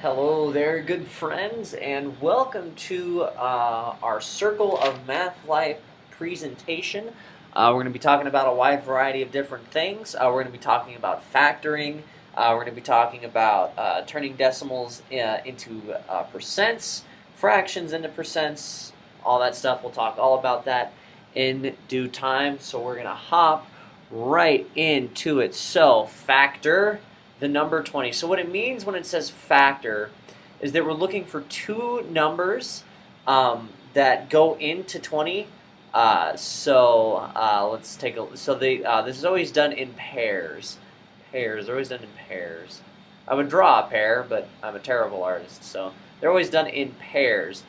Hello there, good friends, and welcome to our Circle of Math Life presentation. We're going to be talking about a wide variety of different things. We're going to be talking about factoring. We're going to be talking about turning decimals into percents, fractions into percents, all that stuff. We'll talk all about that in due time. So we're going to hop right into it. So, factor the number 20. So what it means when it says factor is that we're looking for two numbers that go into 20. Let's take a. This is always done in pairs. They're always done in pairs. I would draw a pair, but I'm a terrible artist, so they're always done in pairs.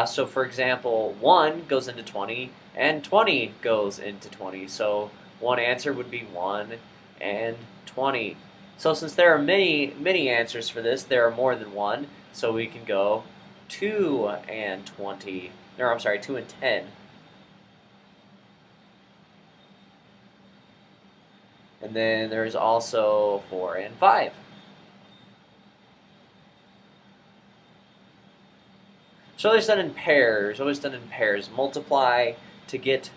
So for example, 1 goes into 20, and 20 goes into 20. So one answer would be 1 and 20. So since there are many answers for this, there are more than one, so we can go 2 and 20. Or I'm sorry, 2 and 10. And then there's also 4 and 5. So always done in pairs, multiply to get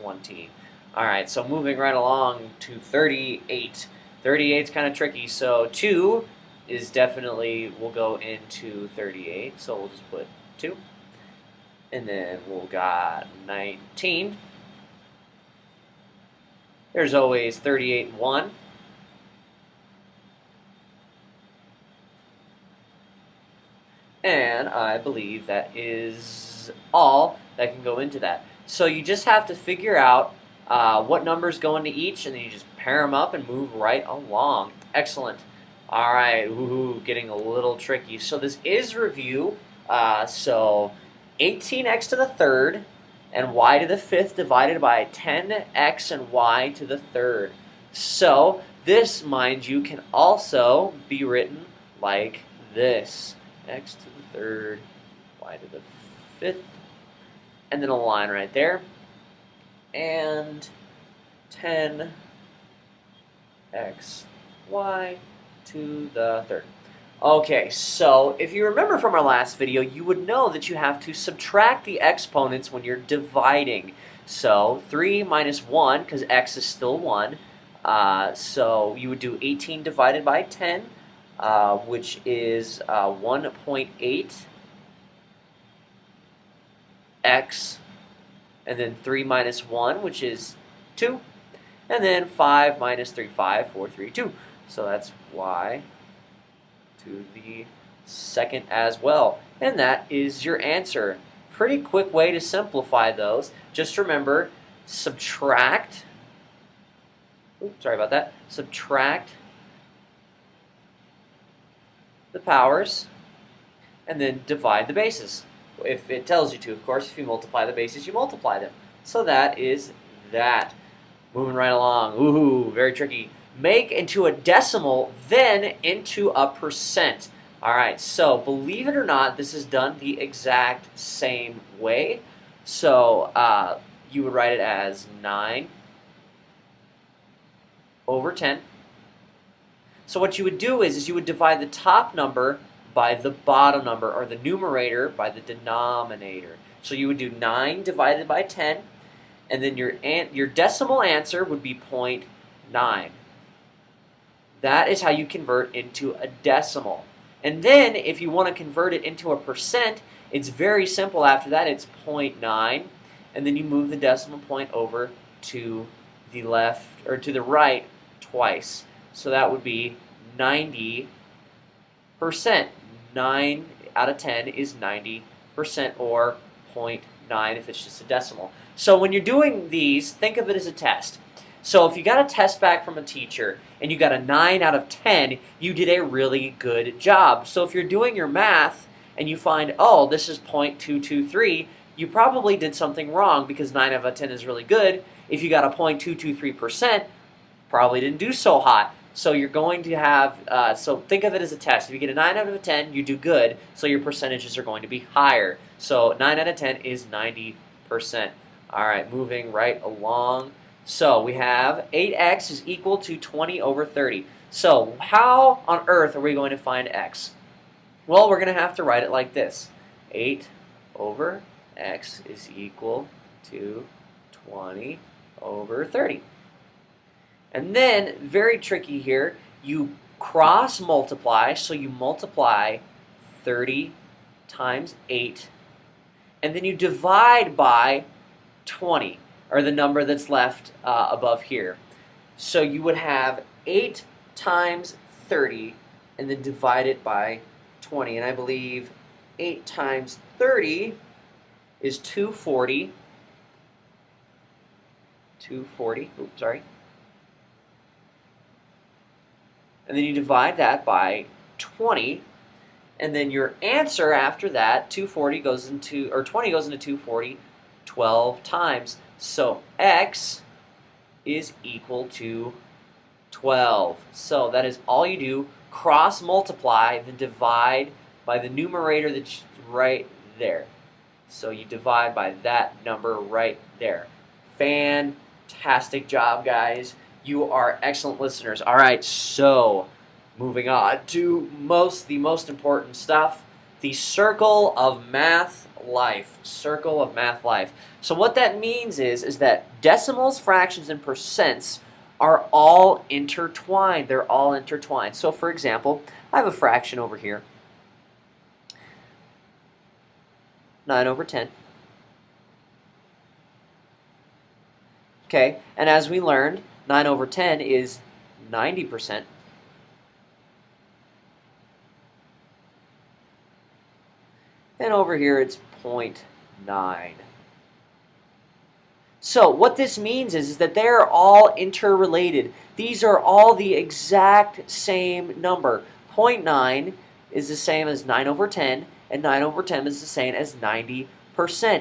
20. Alright, so moving right along to 38. 38 is kind of tricky, so 2 is definitely, will go into 38, so we'll just put 2. And then we'll got 19. There's always 38 and 1. And I believe that is all that can go into that. So you just have to figure out what numbers go into each, and then you just pair them up and move right along. Excellent. All right, getting a little tricky. So this is review. So 18x to the third and y to the fifth divided by 10x and y to the third. So this, mind you, can also be written like this. X to the third, y to the fifth, and then a line right there, and 10x y to the third. Okay, so if you remember from our last video, you would know that you have to subtract the exponents when you're dividing. So 3 minus 1, because x is still 1, so you would do 18 divided by 10, which is 1.8 x, and then 3 minus 1, which is 2, and then 5 minus 3, 5, 4, 3, 2. So that's y to the second as well. And that is your answer. Pretty quick way to simplify those. Just remember, subtract, subtract the powers, and then divide the bases. If it tells you to, of course. If you multiply the bases, you multiply them. So that is that. Moving right along. Very tricky. Make into a decimal, then into a percent. All right, so believe it or not, this is done the exact same way. So you would write it as 9 over 10. So what you would do is you would divide the top number by the bottom number, or the numerator by the denominator. So you would do 9 divided by 10, and then your decimal answer would be 0.9. That is how you convert into a decimal. And then if you want to convert it into a percent, it's very simple after that. It's 0.9, and then you move the decimal point over to the left, or to the right, twice. So that would be 90%. 9 out of 10 is 90%, or 0.9 if it's just a decimal. So when you're doing these, think of it as a test. So if you got a test back from a teacher and you got a 9 out of 10, you did a really good job. So if you're doing your math and you find, oh, this is 0.223, you probably did something wrong, because 9 out of 10 is really good. If you got a 0.223%, probably didn't do so hot. So you're going to have, so think of it as a test. If you get a 9 out of 10, you do good, so your percentages are going to be higher. So 9 out of 10 is 90%. All right, moving right along. So we have 8x is equal to 20 over 30. So how on earth are we going to find x? Well, we're going to have to write it like this. 8 over x is equal to 20 over 30. And then, very tricky here, you cross multiply, so you multiply 30 times 8, and then you divide by 20, or the number that's left above here. So you would have 8 times 30, and then divide it by 20. And I believe 8 times 30 is 240. 240, oops, sorry. And then you divide that by 20, and then your answer after that, 240 goes into, or 20 goes into 240 12 times. So x is equal to 12. So that is all you do. Cross multiply, then divide by the numerator that's right there. So you divide by that number right there. Fantastic job, guys. You are excellent listeners. All right, so moving on to the most important stuff, the circle of math life. Circle of math life. So what that means is that decimals, fractions, and percents are all intertwined. They're all intertwined. So for example, I have a fraction over here. 9 over 10. Okay, and as we learned, 9 over 10 is 90%. And over here it's 0.9. So what this means is that they are all interrelated. These are all the exact same number. 0.9 is the same as 9 over 10, and 9 over 10 is the same as 90%.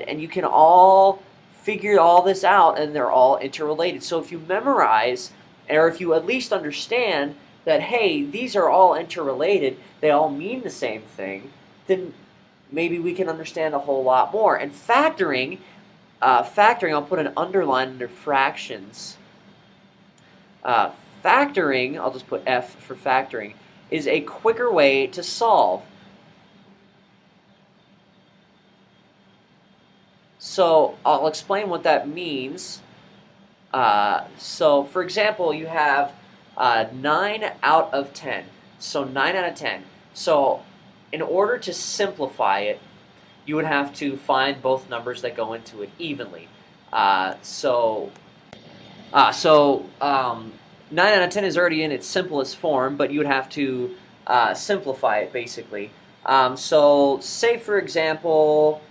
And you can all figure all this out, and they're all interrelated. So if you memorize, or if you at least understand that, hey, these are all interrelated, they all mean the same thing, then maybe we can understand a whole lot more. And factoring, I'll put an underline under fractions. Factoring, I'll just put F for factoring, is a quicker way to solve. So I'll explain what that means. So for example, you have 9 out of 10. So 9 out of 10. So in order to simplify it, you would have to find both numbers that go into it evenly. 9 out of 10 is already in its simplest form, but you would have to simplify it basically. So say for example,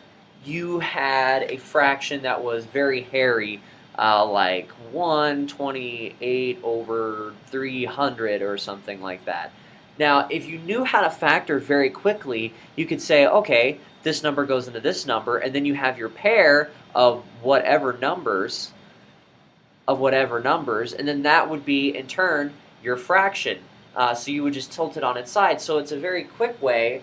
you had a fraction that was very hairy, like 128 over 300 or something like that. Now, if you knew how to factor very quickly, you could say, okay, this number goes into this number, and then you have your pair of whatever numbers, and then that would be, in turn, your fraction. So you would just tilt it on its side. So it's a very quick way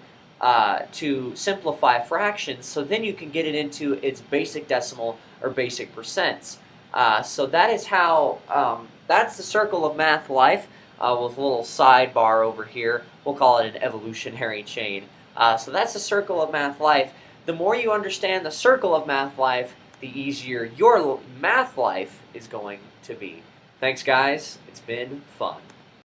to simplify fractions, so then you can get it into its basic decimal or basic percents. So that is how, that's the circle of math life, with a little sidebar over here. We'll call it an evolutionary chain. So that's the circle of math life. The more you understand the circle of math life, the easier your math life is going to be. Thanks, guys. It's been fun.